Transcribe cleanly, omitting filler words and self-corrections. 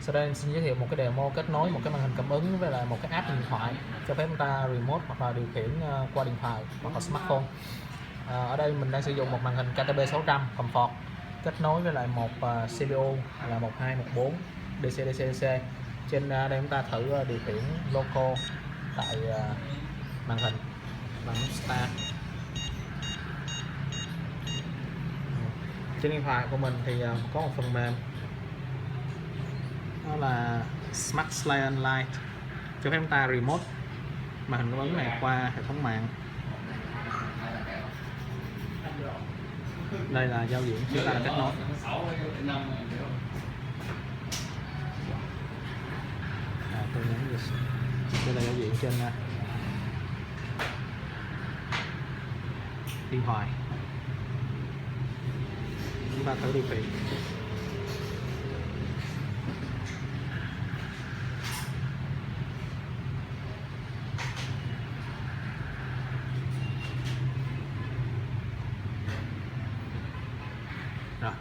Sau đây em xin giới thiệu một cái demo kết nối một cái màn hình cảm ứng với lại một cái app trên điện thoại, cho phép chúng ta remote hoặc là điều khiển qua điện thoại hoặc là smartphone. Ở đây mình đang sử dụng một màn hình KTB 600 Comfort kết nối với lại một CPU là 1214 DC-DC. Trên đây chúng ta thử điều khiển local tại màn hình bằng nút Start. Trên điện thoại của mình thì có một phần mềm đó là Smart Slide Online, cho phép chúng ta remote màn hình cảm ứng này qua hệ thống mạng. Đây là giao diện chúng ta kết nối. Tôi nhấn đây là giao diện trên điện thoại. Chúng ta thử điều khiển. Rồi.